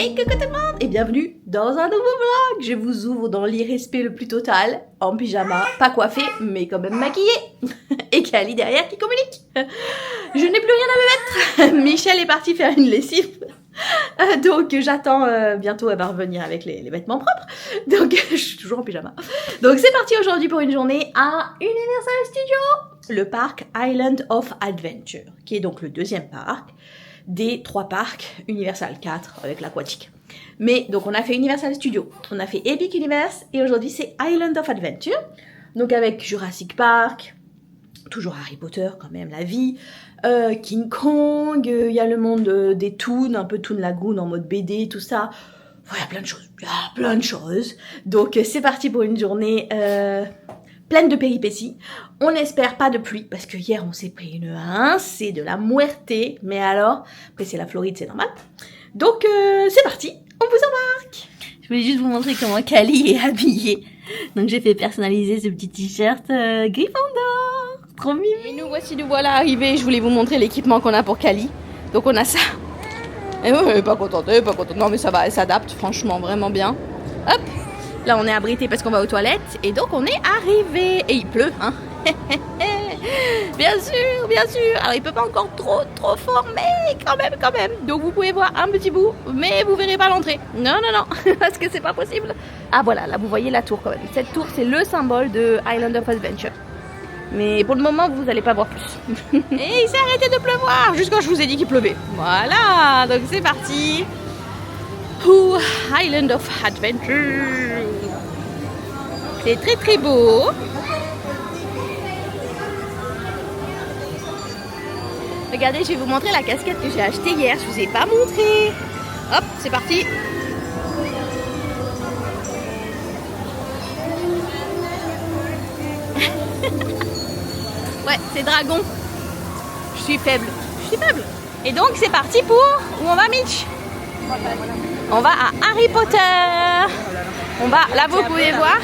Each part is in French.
Hey, coucou tout le monde et bienvenue dans un nouveau vlog. Je vous ouvre dans l'irrespect le plus total, en pyjama, pas coiffée, mais quand même maquillée. Et Kali derrière qui communique. Je n'ai plus rien à me mettre. Michel est parti faire une lessive. Donc j'attends, bientôt elle va revenir avec les vêtements propres. Donc je suis toujours en pyjama. Donc c'est parti aujourd'hui pour une journée à Universal Studios, le parc Island of Adventure, qui est donc le deuxième parc des 3 parcs Universal 4 avec l'aquatique. Mais donc on a fait Universal Studios, on a fait Epic Universe et aujourd'hui c'est Island of Adventure. Donc avec Jurassic Park, toujours Harry Potter quand même, la vie, King Kong, il y a le monde des Toons, un peu Toon Lagoon en mode BD, tout ça. Il y a plein de choses, Donc c'est parti pour une journée pleine de péripéties. On n'espère pas de pluie, parce que hier on s'est pris une c'est de la muerte, mais alors, après c'est la Floride, c'est normal. Donc c'est parti, on vous embarque. Je voulais juste vous montrer comment Kali est habillée. Donc j'ai fait personnaliser ce petit t-shirt Gryffondor. Trop mimi. Et nous voilà arrivés, je voulais vous montrer l'équipement qu'on a pour Kali. Donc on a ça. Et ouais, pas contente. Non mais ça va, elle s'adapte franchement vraiment bien. Hop. Là, on est abrité parce qu'on va aux toilettes. Et donc, on est arrivé. Et il pleut, hein. Bien sûr. Alors, il peut pas encore trop fort, mais quand même. Donc, vous pouvez voir un petit bout, mais vous verrez pas l'entrée. Non. Parce que c'est pas possible. Ah, voilà. Là, vous voyez la tour quand même. Cette tour, c'est le symbole de Island of Adventure. Mais pour le moment, vous allez pas voir plus. Et il s'est arrêté de pleuvoir. Juste quand je vous ai dit qu'il pleuvait. Voilà. Donc, c'est parti. Ouh, Island of Adventure. C'est très beau. Regardez, je vais vous montrer la casquette que j'ai achetée hier. Je vous ai pas montré. Hop, c'est parti. Ouais, c'est dragon. Je suis faible. Et donc, c'est parti pour... Où on va, Mitch? On va à Harry Potter. Là vous pouvez voir.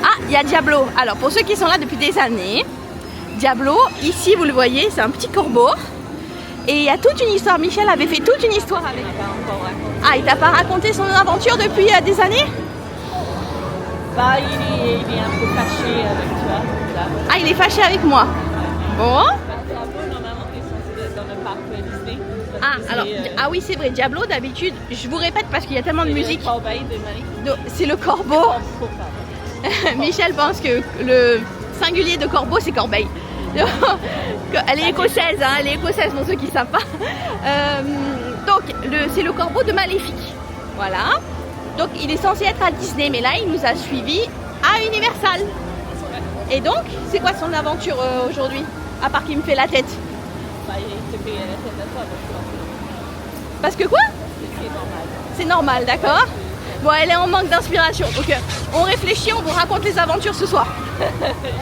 Ah, il y a Diablo. Alors pour ceux qui sont là depuis des années, Diablo, ici vous le voyez, c'est un petit corbeau. Et il y a toute une histoire. Michel avait fait toute une histoire avec. Ah, il t'a pas raconté son aventure depuis des années? Bah, il est un peu fâché avec toi. Là. Ah, il est fâché avec moi. Bon. Normalement, tu es censé être dans le parc Disney. Ah oui, c'est vrai, Diablo d'habitude, je vous répète parce qu'il y a tellement de musique. C'est le corbeau. Michel pense que le singulier de corbeau c'est corbeille. Elle est écossaise, hein, pour ceux qui ne savent pas. Donc c'est le corbeau de Maléfique. Voilà. Donc il est censé être à Disney, mais là il nous a suivis à Universal. Et donc, c'est quoi son aventure aujourd'hui? À part qu'il me fait la tête. Bah, il te fait la tête à toi, donc je pense. Parce que quoi? C'est normal. C'est normal, d'accord. Bon, elle est en manque d'inspiration. Donc, on réfléchit, on vous raconte les aventures ce soir.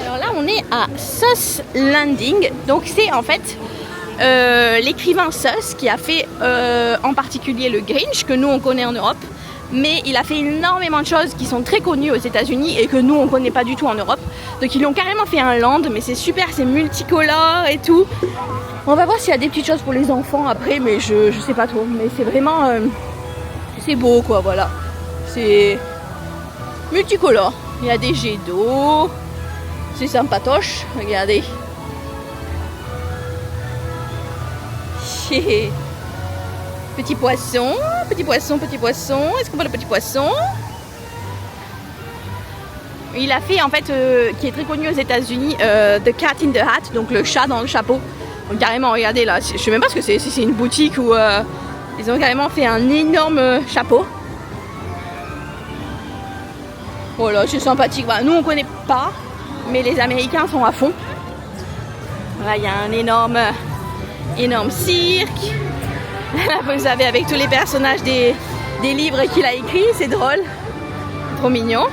Alors là, on est à Sauce Landing. Donc, c'est en fait l'écrivain Sauce qui a fait en particulier le Grinch, que nous, on connaît en Europe. Mais il a fait énormément de choses qui sont très connues aux États-Unis et que nous, on ne connaît pas du tout en Europe. Donc, ils lui ont carrément fait un land, mais c'est super, c'est multicolore et tout. On va voir s'il y a des petites choses pour les enfants après, mais je sais pas trop. Mais c'est vraiment... c'est beau, quoi, voilà. C'est multicolore. Il y a des jets d'eau. C'est sympatoche, regardez. Petit poisson. Est-ce qu'on voit le petit poisson? Il a fait en fait, qui est très connu aux États-Unis, The Cat in the Hat, donc le chat dans le chapeau. Donc carrément, regardez là, je sais même pas ce que c'est, si c'est une boutique ou ils ont carrément fait un énorme chapeau. Voilà, c'est sympathique. Voilà, nous on connaît pas, mais les Américains sont à fond. Là, il y a un énorme cirque. Vous savez, avec tous les personnages des livres qu'il a écrits, c'est drôle, trop mignon.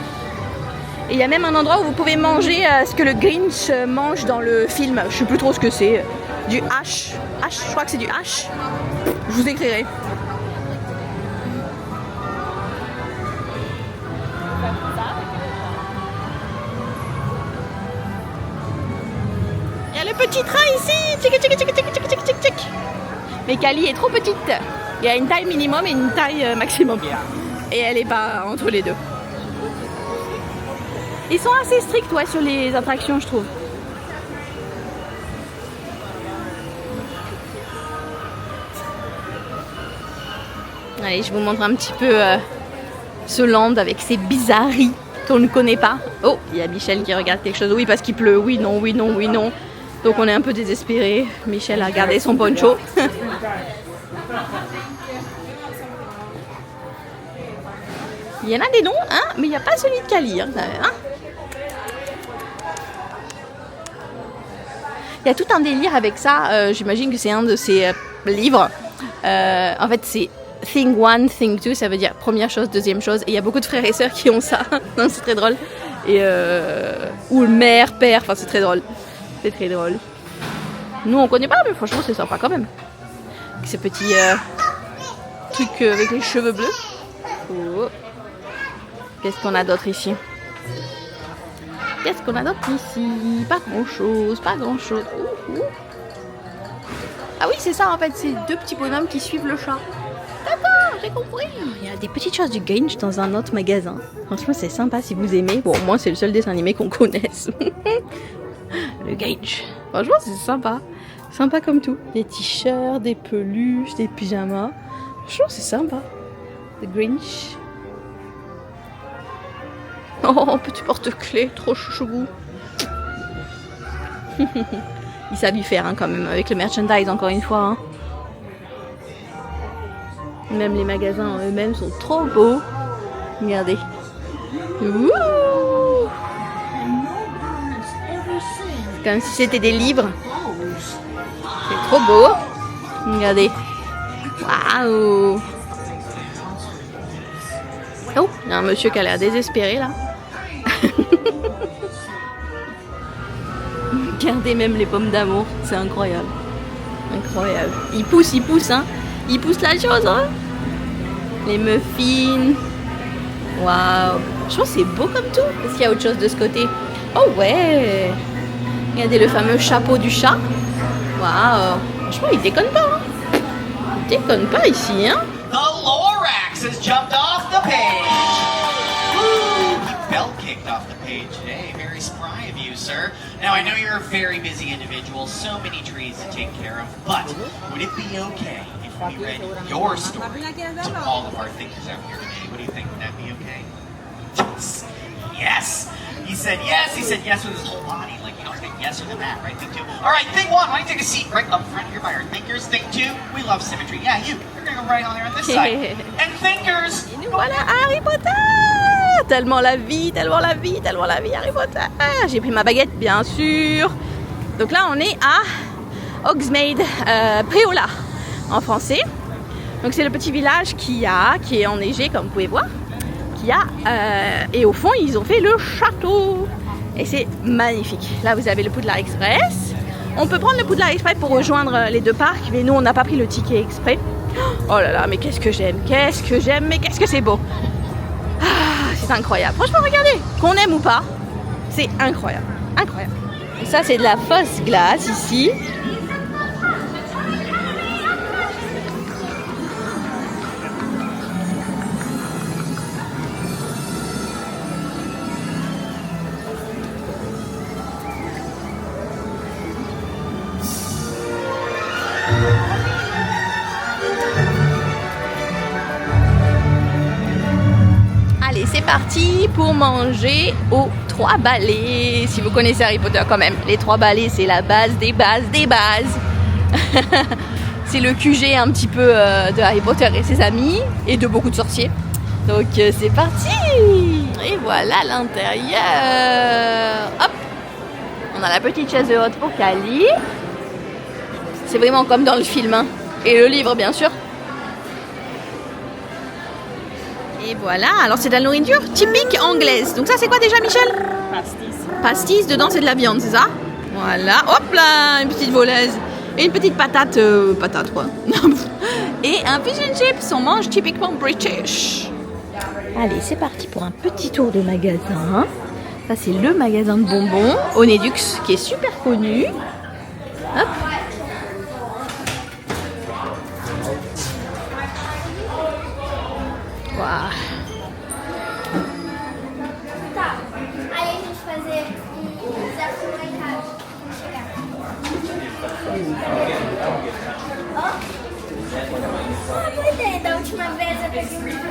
Et il y a même un endroit où vous pouvez manger ce que le Grinch mange dans le film. Je sais plus trop ce que c'est. Du hache. Je crois que c'est du hache. Je vous écrirai. Il y a le petit train ici. Tchic. Mais Kali est trop petite. Il y a une taille minimum et une taille maximum. Et elle est pas entre les deux. Ils sont assez stricts ouais, sur les attractions, je trouve. Allez, je vous montre un petit peu ce land avec ses bizarreries qu'on ne connaît pas. Oh, il y a Michel qui regarde quelque chose. Oui, parce qu'il pleut. Oui, non, oui, non, oui, non. Donc on est un peu désespérés. Michel a regardé son poncho. Il y en a des noms, hein, mais il n'y a pas celui de Cali. Hein. Il y a tout un délire avec ça. J'imagine que c'est un de ces livres. En fait, c'est Thing 1, Thing 2, ça veut dire première chose, deuxième chose. Et il y a beaucoup de frères et sœurs qui ont ça. Non, c'est très drôle. Et, ou mère, père, enfin c'est très drôle. C'est très drôle. Nous on connaît pas, mais franchement c'est sympa quand même. Avec ces petits trucs avec les cheveux bleus. Oh. Qu'est-ce qu'on a d'autre ici? Qu'est-ce qu'on a d'autre ici? Pas grand chose, pas grand chose. Ah oui, c'est ça en fait, c'est deux petits bonhommes qui suivent le chat. D'accord, j'ai compris. Il y a des petites choses du Grinch dans un autre magasin. Franchement, c'est sympa si vous aimez. Bon, moi, c'est le seul dessin animé qu'on connaisse. Le Grinch. Franchement, c'est sympa. Sympa comme tout. Des t-shirts, des peluches, des pyjamas. Franchement, c'est sympa. Le Grinch. Oh, petit porte-clés, trop chouchou. Ils savent y faire hein, quand même avec le merchandise, encore une fois. Hein. Même les magasins eux-mêmes sont trop beaux. Regardez. Ouh, comme si c'était des livres. C'est trop beau. Regardez. Waouh. Oh, il y a un monsieur qui a l'air désespéré là. Regardez même les pommes d'amour, c'est incroyable. Incroyable. Il pousse, hein. Il pousse la chose, hein. Les muffins. Waouh. Je pense que c'est beau comme tout. Est-ce qu'il y a autre chose de ce côté? Oh ouais. Regardez le fameux chapeau du chat. Waouh. Franchement, il déconne pas, hein. Il déconne pas ici, hein. The Lorax has jumped off the page. Ooh, he belt kicked off the page today. Very spry of you, sir. Now, I know you're a very busy individual, so many trees to take care of, but would it be okay if we read your story to all of our thinkers out here today? What do you think? Would that be okay? Yes. Yes. He said yes with his whole body. Like, you know, think yes or that, right? Think two. All right, thing one, why don't you take a seat right up front here by our thinkers? Think two, we love symmetry. Yeah, you're going to go right on there on this side. And thinkers. Et nous voilà Harry Potter. Tellement la vie, Harry Potter. J'ai pris ma baguette, bien sûr. Donc là, on est à Hogsmeade Préola, en français. Donc c'est le petit village qui est enneigé, comme vous pouvez voir. Et au fond, ils ont fait le château. Et c'est magnifique. Là, vous avez le Poudlard Express. On peut prendre le Poudlard Express pour rejoindre les deux parcs. Mais nous, on n'a pas pris le ticket exprès. Oh là là, mais qu'est-ce que j'aime, mais qu'est-ce que c'est beau. C'est incroyable. Franchement, regardez, qu'on aime ou pas, c'est incroyable. Incroyable. Et ça, c'est de la fausse glace ici. C'est parti pour manger aux 3 balais. Si vous connaissez Harry Potter quand même, les 3 balais c'est la base des bases des bases. C'est le QG un petit peu de Harry Potter et ses amis et de beaucoup de sorciers. Donc c'est parti. Et voilà l'intérieur. Hop. On a la petite chaise haute pour Cali. C'est vraiment comme dans le film hein. Et le livre bien sûr. Et voilà, alors c'est de la nourriture typique anglaise. Donc ça c'est quoi déjà Michel? Pastis. Pastis, dedans c'est de la viande, c'est ça? Voilà, hop là, une petite volaise. Et une petite patate, quoi. Et un fish and chips, on mange typiquement British. Allez, c'est parti pour un petit tour de magasin. Ça c'est le magasin de bonbons, Onedux, qui est super connu. Hop. Uau. Tá, aí a gente fazer desafio lá em casa. Vamos chegar. Ó. Ah, boa ideia. Da última vez eu peguei um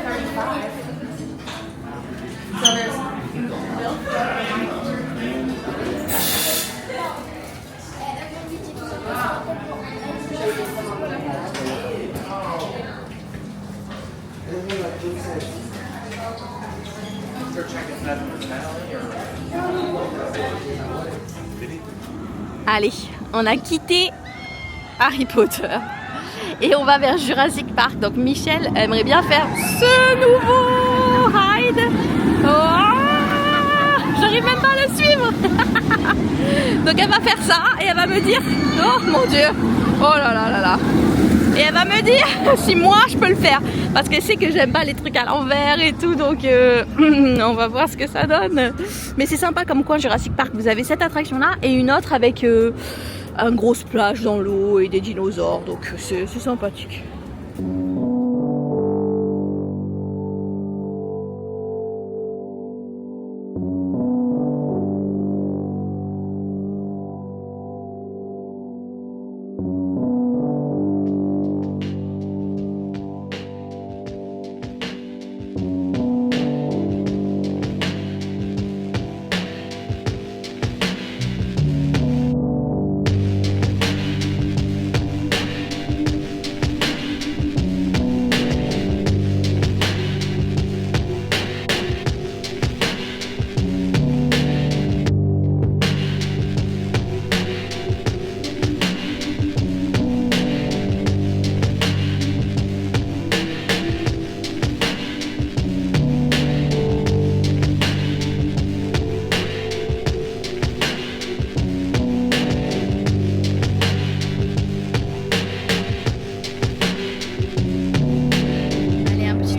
Allez, on a quitté Harry Potter et on va vers Jurassic Park. Donc Michel aimerait bien faire ce nouveau ride. Oh, j'arrive même pas à le suivre. Donc elle va faire ça et elle va me dire, oh mon Dieu, oh là là là là. Et elle va me dire si moi je peux le faire. Parce qu'elle sait que j'aime pas les trucs à l'envers et tout. Donc on va voir ce que ça donne. Mais c'est sympa comme coin Jurassic Park. Vous avez cette attraction là et une autre avec une grosse plage dans l'eau et des dinosaures. Donc c'est sympathique.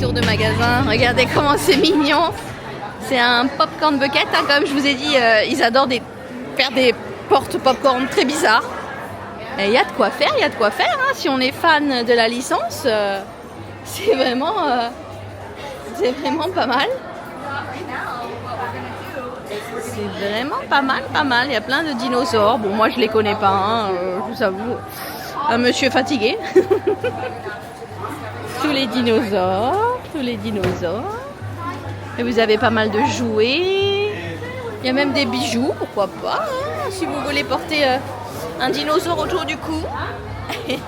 De magasin, regardez comment c'est mignon. C'est un popcorn bucket, hein, comme je vous ai dit, ils adorent faire des portes popcorn très bizarres. Et il y a de quoi faire, hein, si on est fan de la licence, c'est vraiment pas mal. C'est vraiment pas mal. Il y a plein de dinosaures. Bon, moi je les connais pas, hein, je vous avoue. Un monsieur fatigué. Tous les dinosaures. Et vous avez pas mal de jouets. Il y a même des bijoux, pourquoi pas, hein, si vous voulez porter un dinosaure autour du cou. Et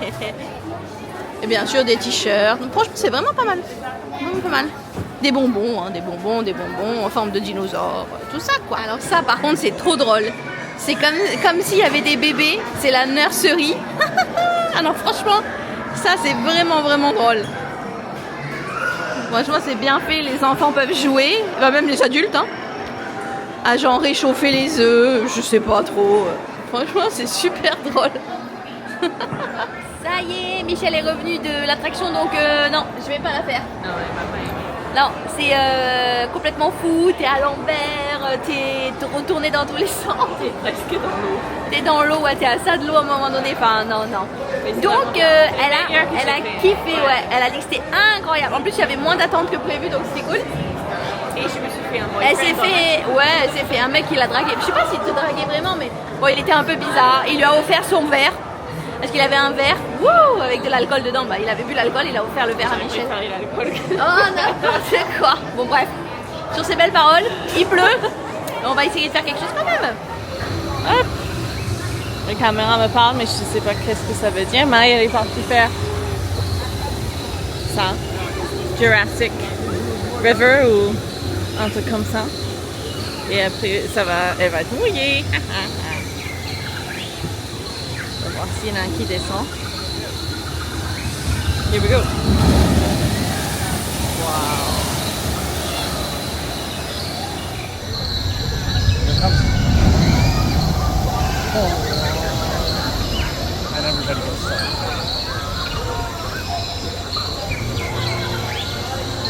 bien sûr des t-shirts. Franchement, c'est vraiment pas mal. Des bonbons, hein, des bonbons en forme de dinosaure, tout ça quoi. Alors ça par contre c'est trop drôle. C'est comme s'il y avait des bébés, c'est la nurserie. Alors franchement, ça c'est vraiment drôle. Franchement c'est bien fait, les enfants peuvent jouer, même les adultes, hein, à genre réchauffer les œufs, je sais pas trop. Franchement c'est super drôle. Ça y est, Michel est revenu de l'attraction, donc non, je vais pas la faire. Non, c'est complètement fou, t'es à l'envers, t'es retourné dans tous les sens. T'es presque dans l'eau. T'es dans l'eau, ouais, t'es à ça de l'eau à un moment donné, enfin non. Donc elle a kiffé, ouais, elle a dit que c'était incroyable. En plus il y avait moins d'attente que prévu, donc c'était cool. Et je me suis fait un Elle s'est fait un mec qui l'a dragué. Je sais pas s'il te draguait vraiment, mais bon, il était un peu bizarre. Il lui a offert son verre. Parce qu'il avait un verre, avec de l'alcool dedans. Bah, il avait bu l'alcool, il a offert le verre à Michel. Oh, n'importe quoi. Bon, bref. Sur ces belles paroles, il pleut. On va essayer de faire quelque chose quand même. Hop. La caméra me parle, mais je sais pas qu'est-ce que ça veut dire. Mais elle est partie faire ça. Jurassic River ou un truc comme ça. Et après, elle va être mouillée. On va voir s'il y en a un qui descend. Here we go. Wow. And everybody gets stuck.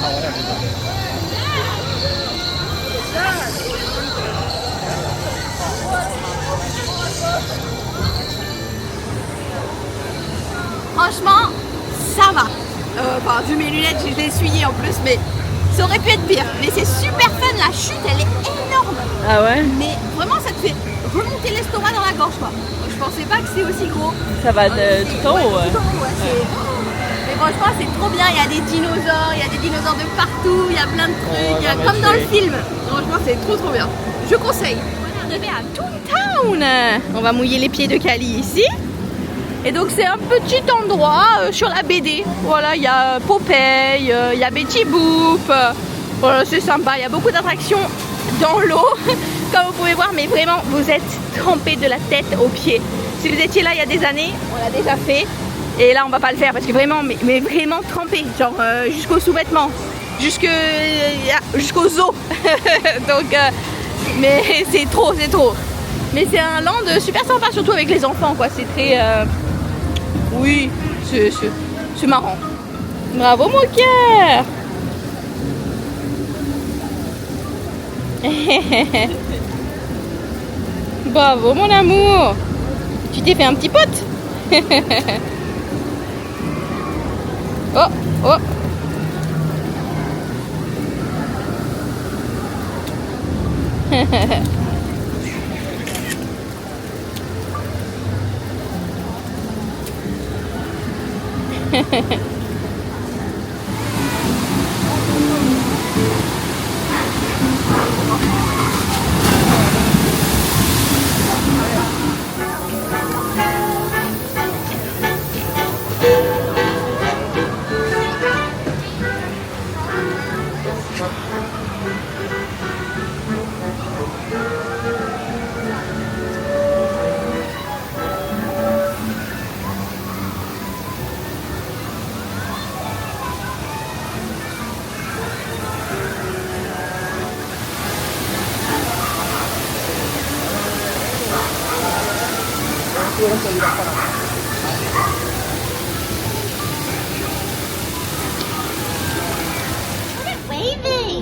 Oh, whatever. Franchement, ça va. Enfin, vu mes lunettes, je les ai essuyées en plus, mais ça aurait pu être pire. Mais c'est super fun, la chute, elle est énorme. Ah ouais? Mais vraiment, ça te fait remonter l'estomac dans la gorge, quoi. Je pensais pas que c'était aussi gros. Ça va de tout en haut, ouais. Tout en haut, ouais, mais franchement, c'est trop bien. Il y a des dinosaures, il y a des dinosaures de partout, il y a plein de trucs, comme dans le film. Franchement, c'est trop bien. Je conseille. On est arrivé à Toontown. On va mouiller les pieds de Cali ici. Et donc c'est un petit endroit sur la BD. Voilà, il y a Popeye, il y a Betty Boop. Voilà, c'est sympa. Il y a beaucoup d'attractions dans l'eau, comme vous pouvez voir. Mais vraiment, vous êtes trempés de la tête aux pieds. Si vous étiez là il y a des années, on l'a déjà fait. Et là, on va pas le faire parce que vraiment, mais vraiment trempé, genre jusqu'aux sous-vêtements, jusqu'aux os. Donc, mais c'est trop. Mais c'est un land super sympa, surtout avec les enfants, quoi. C'est très, oui, c'est marrant. Bravo, mon cœur. Bravo, mon amour. Tu t'es fait un petit pote. Oh.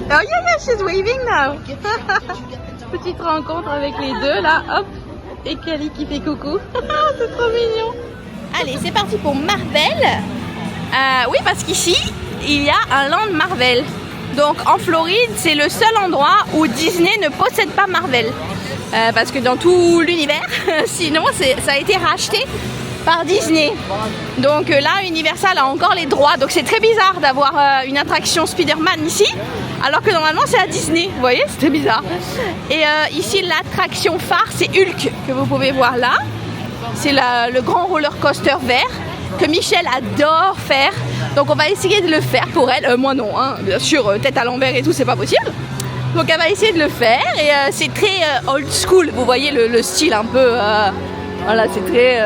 Oh yeah, she's waving now. Petite rencontre avec les deux là, hop. Et Cali qui fait coucou. C'est trop mignon. Allez, c'est parti pour Marvel. Oui, parce qu'ici, il y a un land Marvel. Donc en Floride, c'est le seul endroit où Disney ne possède pas Marvel. Parce que dans tout l'univers, sinon ça a été racheté par Disney. Donc là, Universal a encore les droits. Donc c'est très bizarre d'avoir une attraction Spider-Man ici, alors que normalement c'est à Disney. Vous voyez, c'est très bizarre. Et ici, l'attraction phare, c'est Hulk, que vous pouvez voir là. C'est le grand roller coaster vert que Michelle adore faire. Donc on va essayer de le faire pour elle. Moi non, hein. Bien sûr, tête à l'envers et tout, c'est pas possible. Donc elle va essayer de le faire. Et c'est très old school. Vous voyez le style un peu... voilà, c'est très...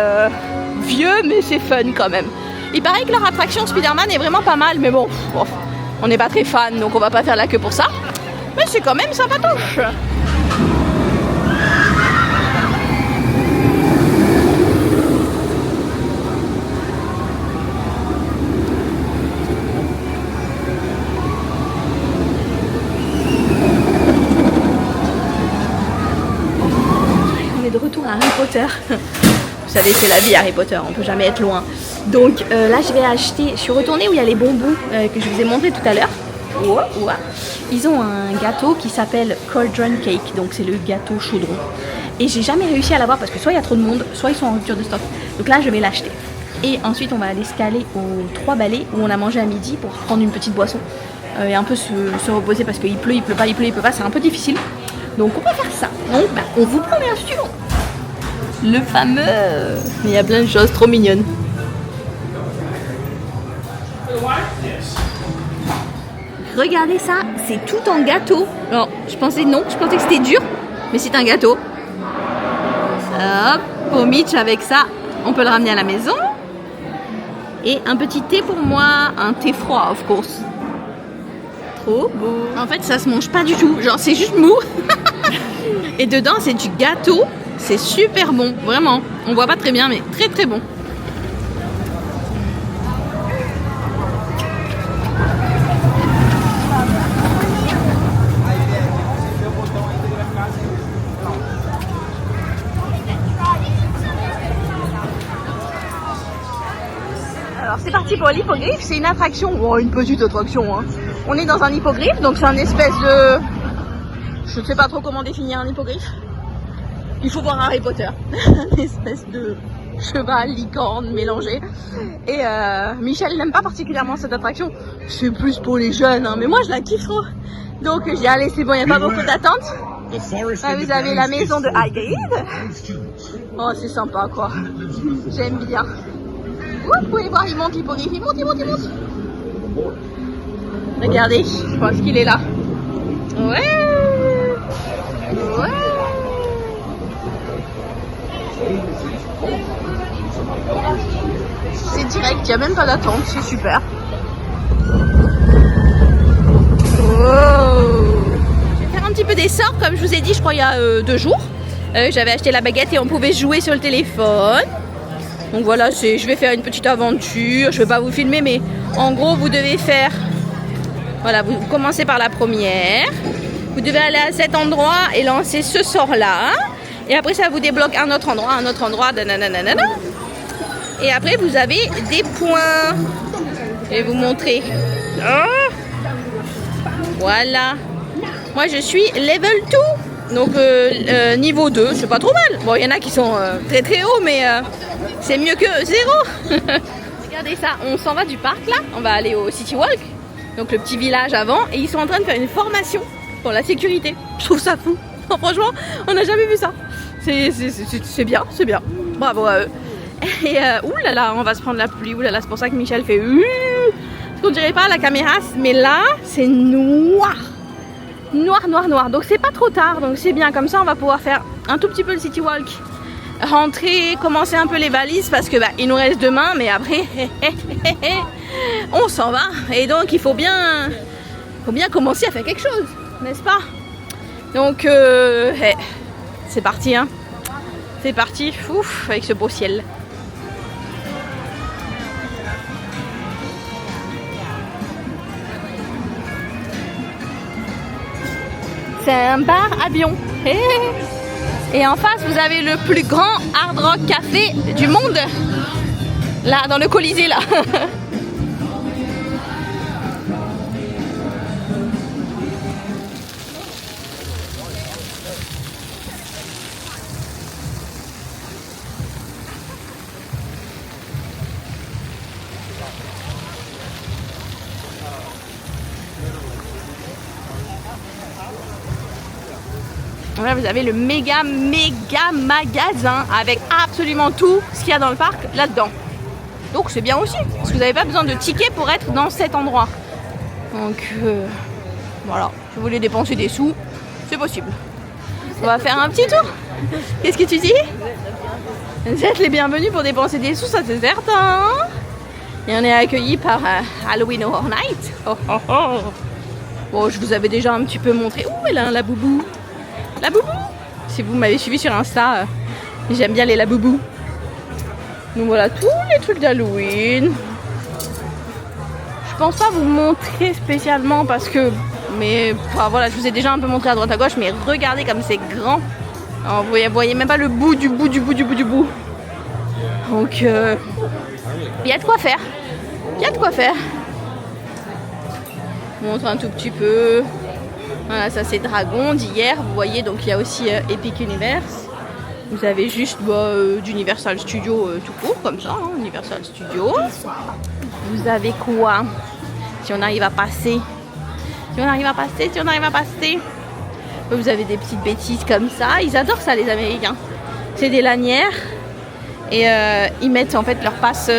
vieux, mais c'est fun quand même. Il paraît que leur attraction Spider-Man est vraiment pas mal, mais bon, on n'est pas très fan, donc on va pas faire la queue pour ça. Mais c'est quand même sympatoche. On est de retour à Harry Potter. Vous savez, c'est la vie Harry Potter, on peut jamais être loin. Donc là, je vais acheter, je suis retournée où il y a les bonbons que je vous ai montré tout à l'heure. Ils ont un gâteau qui s'appelle Cauldron Cake, donc c'est le gâteau chaudron. Et j'ai jamais réussi à l'avoir parce que soit il y a trop de monde, soit ils sont en rupture de stock. Donc là, je vais l'acheter. Et ensuite, on va aller se caler aux 3 balais où on a mangé à midi pour prendre une petite boisson. Et un peu se reposer parce qu'il pleut, il pleut pas, c'est un peu difficile. Donc on va faire ça. Donc on vous promet un suivant. Le fameux. Il y a plein de choses trop mignonnes. Regardez ça, c'est tout en gâteau. Non, je pensais que c'était dur, mais c'est un gâteau. Hop, pour Mitch avec ça, on peut le ramener à la maison. Et un petit thé pour moi, un thé froid, of course. Trop beau. En fait, ça se mange pas du tout, genre c'est juste mou. Et dedans, c'est du gâteau. C'est super bon, vraiment. On voit pas très bien, mais très très bon. Alors c'est parti pour l'hippogriffe, c'est une attraction, une petite attraction. Hein. On est dans un hippogriffe, donc c'est un espèce de... Je ne sais pas trop comment définir un hippogriffe. Il faut voir Harry Potter. Une espèce de cheval, licorne mélangé. Et Michel n'aime pas particulièrement cette attraction. C'est plus pour les jeunes, hein, mais moi je la kiffe trop. Donc j'ai dit allez c'est bon, il n'y a pas beaucoup d'attente. Là vous avez la maison de Hagrid. Oh c'est sympa quoi. J'aime bien. Vous pouvez voir, il monte l'hippogriffe, il monte. Regardez, je pense qu'il est là. Ouais. C'est direct, il n'y a même pas d'attente, c'est super. Je vais faire un petit peu d'essor, comme je vous ai dit, je crois il y a 2 jours. J'avais acheté la baguette et on pouvait jouer sur le téléphone. Donc voilà, je vais faire une petite aventure. Je ne vais pas vous filmer, mais en gros, vous devez faire... Voilà, vous commencez par la première. Vous devez aller à cet endroit et lancer ce sort-là. Et après, ça vous débloque un autre endroit. Nanana. Et après, vous avez des points. Je vais vous montrer. Oh, voilà. Moi, je suis level 2. Donc, niveau 2, c'est pas trop mal. Bon, il y en a qui sont très très hauts, mais c'est mieux que 0. Regardez ça, on s'en va du parc là. On va aller au City Walk. Donc, le petit village avant. Et ils sont en train de faire une formation pour la sécurité. Je trouve ça fou. Franchement, on n'a jamais vu ça. C'est bien, c'est bien. Bravo à eux. Et oulala, on va se prendre la pluie. Oulala, c'est pour ça que Michel fait parce qu'on dirait pas à la caméra, mais là, c'est noir. Noir. Donc c'est pas trop tard, donc c'est bien. Comme ça, on va pouvoir faire un tout petit peu le City Walk. Rentrer, commencer un peu les valises parce que il nous reste demain, mais après, on s'en va. Et donc, il faut bien commencer à faire quelque chose, n'est-ce pas? Donc, c'est parti, hein. C'est parti, ouf, avec ce beau ciel. C'est un bar avion. Et en face, vous avez le plus grand Hard Rock Café du monde. Là, dans le Colisée, là. Là, vous avez le méga magasin avec absolument tout ce qu'il y a dans le parc là-dedans. Donc c'est bien aussi, parce que vous n'avez pas besoin de ticket pour être dans cet endroit. Donc voilà, si vous voulez dépenser des sous, c'est possible. On va faire un petit tour. Qu'est-ce que tu dis? Vous êtes les bienvenus pour dépenser des sous, ça c'est certain. Et on est accueillis par Halloween Horror Night. Bon, je vous avais déjà un petit peu montré. Ouh, elle a la boubou. La boubou. Si vous m'avez suivi sur Insta, j'aime bien les la boubou. Donc voilà, tous les trucs d'Halloween. Je pense pas vous montrer spécialement parce que... Mais enfin, voilà, je vous ai déjà un peu montré à droite à gauche, mais regardez comme c'est grand. Alors, vous voyez même pas le bout du bout. Donc, il y a de quoi faire. Je vous montre un tout petit peu. Voilà, ça c'est Dragon d'hier. Vous voyez, donc il y a aussi Epic Universe. Vous avez juste d'Universal Studios tout court, comme ça, hein, Universal Studios. Vous avez quoi? Si on arrive à passer. Vous avez des petites bêtises comme ça. Ils adorent ça, les Américains. C'est des lanières. Et ils mettent en fait leur passe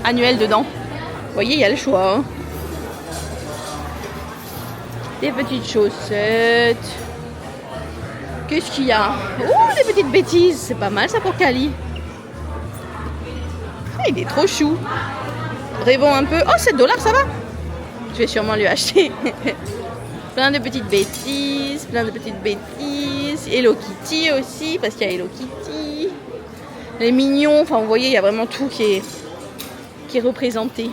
annuelle dedans. Vous voyez, il y a le choix. Hein. Des petites chaussettes. Qu'est-ce qu'il y a? Oh, des petites bêtises. C'est pas mal ça pour Cali. Ah, il est trop chou. Rêvons un peu. Oh, 7 $, ça va? Je vais sûrement lui acheter. Plein de petites bêtises. Hello Kitty aussi, parce qu'il y a Hello Kitty. Les mignons. Enfin, vous voyez, il y a vraiment tout qui est représenté.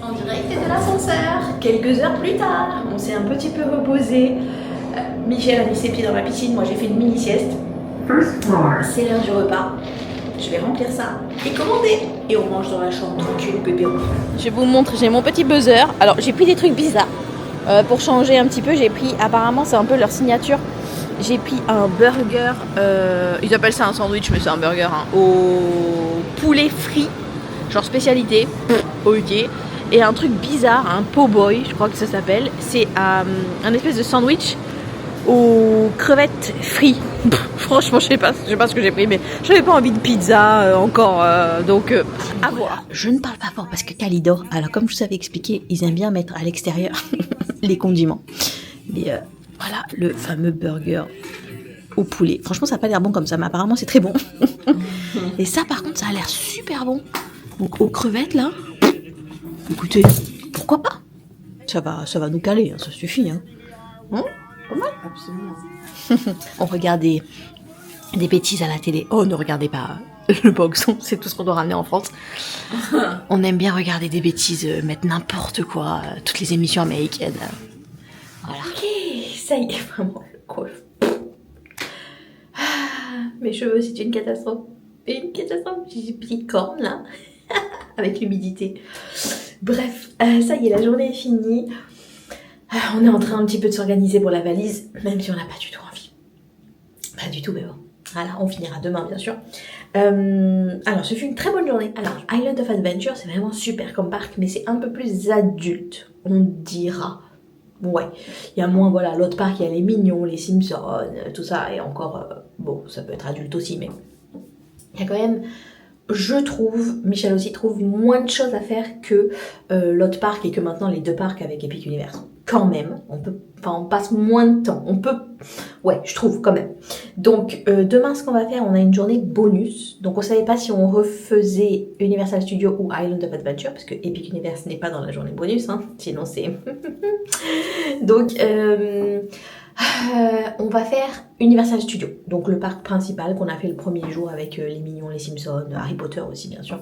En direct de l'ascenseur, quelques heures plus tard, on s'est un petit peu reposé. Michel a mis ses pieds dans la piscine, moi j'ai fait une mini sieste. C'est l'heure du repas. je vais remplir ça et commander. Et on mange dans la chambre tranquille, pépéro. Je vais vous montrer, j'ai mon petit buzzer. Alors j'ai pris des trucs bizarres. Pour changer un petit peu, j'ai pris, apparemment c'est un peu leur signature. J'ai pris un burger, ils appellent ça un sandwich mais c'est un burger hein, au poulet frit, genre spécialité, ok. Et un truc bizarre, un po' boy, je crois que ça s'appelle. C'est un espèce de sandwich aux crevettes frites. Franchement, je sais pas ce que j'ai pris, mais j'avais pas envie de pizza encore, donc à voir. Je ne parle pas fort parce que Kali dort. Alors comme je vous avais expliqué, ils aiment bien mettre à l'extérieur les condiments. Mais voilà, le fameux burger au poulet. Franchement, ça n'a pas l'air bon comme ça, mais apparemment c'est très bon. Et ça, par contre, ça a l'air super bon. Donc aux crevettes là, écoutez, pourquoi pas? Ça va nous caler, hein, ça suffit. Hein. Pas mal. Absolument. On regarde des bêtises à la télé. Oh, ne regardez pas le boxon, c'est tout ce qu'on doit ramener en France. On aime bien regarder des bêtises, mettre n'importe quoi, toutes les émissions américaines. Voilà. Ok, ça y est, vraiment, le coiffe. Mes cheveux, c'est une catastrophe. Une catastrophe. J'ai des petites cornes là, avec l'humidité. Bref, ça y est, la journée est finie. On est en train un petit peu de s'organiser pour la valise, même si on n'a pas du tout envie. Pas du tout, mais bon. Voilà, on finira demain, bien sûr. Alors, ce fut une très bonne journée. Alors, Island of Adventure, c'est vraiment super comme parc, mais c'est un peu plus adulte, on dira. Ouais, il y a moins, voilà, l'autre parc, il y a les Mignons, les Simpsons, tout ça, et encore, bon, ça peut être adulte aussi, mais il y a quand même, je trouve, Michel aussi trouve moins de choses à faire que l'autre parc et que maintenant les deux parcs avec Epic Universe. Quand même, on passe moins de temps, ouais, je trouve quand même. Donc demain, ce qu'on va faire, on a une journée bonus. Donc on savait pas si on refaisait Universal Studios ou Island of Adventure, parce que Epic Universe n'est pas dans la journée bonus, hein, sinon c'est... Donc on va faire Universal Studios, donc le parc principal qu'on a fait le premier jour avec les Mignons, les Simpsons, Harry Potter aussi bien sûr,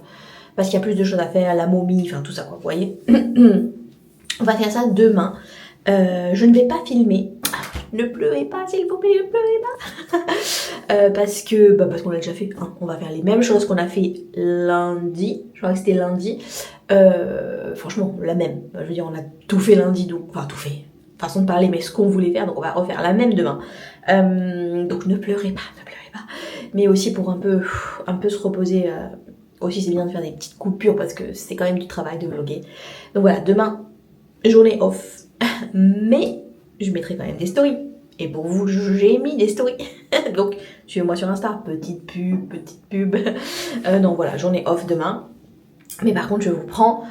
parce qu'il y a plus de choses à faire, la momie, enfin tout ça quoi, vous voyez. On va faire ça demain. Je ne vais pas filmer. Ne pleurez pas, s'il vous plaît, ne pleurez pas. parce qu'on l'a déjà fait. Hein. On va faire les mêmes choses qu'on a fait lundi. Je crois que c'était lundi. Franchement, la même. Je veux dire, on a tout fait lundi, donc enfin tout fait. Façon de parler, mais ce qu'on voulait faire, donc on va refaire la même demain. Donc ne pleurez pas. Mais aussi pour un peu se reposer. Aussi, c'est bien de faire des petites coupures parce que c'est quand même du travail de vlogger. Donc voilà, demain. Journée off, mais je mettrai quand même des stories. Et pour vous, j'ai mis des stories. Donc, suivez-moi sur Insta, petite pub. Donc voilà, journée off demain. Mais par contre, je vous prends...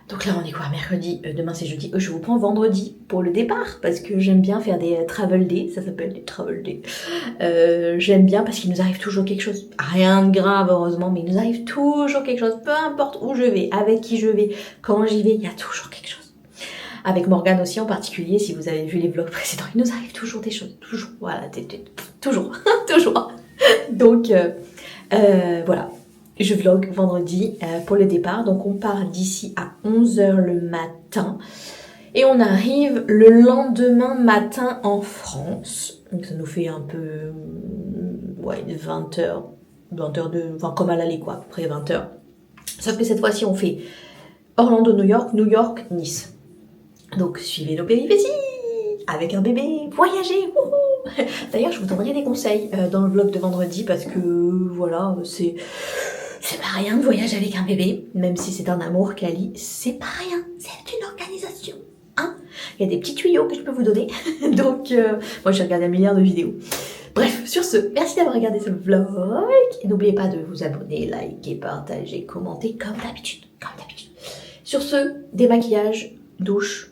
Donc là, on est quoi, mercredi, demain c'est jeudi. Je vous prends vendredi pour le départ, parce que j'aime bien faire des travel days. Ça s'appelle des travel days. J'aime bien parce qu'il nous arrive toujours quelque chose. Rien de grave, heureusement, mais il nous arrive toujours quelque chose. Peu importe où je vais, avec qui je vais, quand j'y vais, il y a toujours quelque chose. Avec Morgane aussi en particulier, si vous avez vu les vlogs précédents, il nous arrive toujours des choses, toujours, voilà, toujours, toujours. Donc, voilà, je vlog vendredi pour le départ, donc on part d'ici à 11h le matin, et on arrive le lendemain matin en France, donc ça nous fait un peu, ouais, 20h, enfin comme à l'aller quoi, après 20h, sauf que cette fois-ci on fait Orlando-New York, New York-Nice. Donc suivez nos péripéties avec un bébé, voyager, wouhou. D'ailleurs je vous donnerai des conseils dans le vlog de vendredi parce que voilà, c'est pas rien de voyager avec un bébé, même si c'est un amour Kali, c'est pas rien, c'est une organisation, hein. Il y a des petits tuyaux que je peux vous donner, donc moi j'ai regardé un milliard de vidéos. Bref, sur ce, merci d'avoir regardé ce vlog, et n'oubliez pas de vous abonner, liker, partager, commenter, comme d'habitude. Sur ce, démaquillage, douche,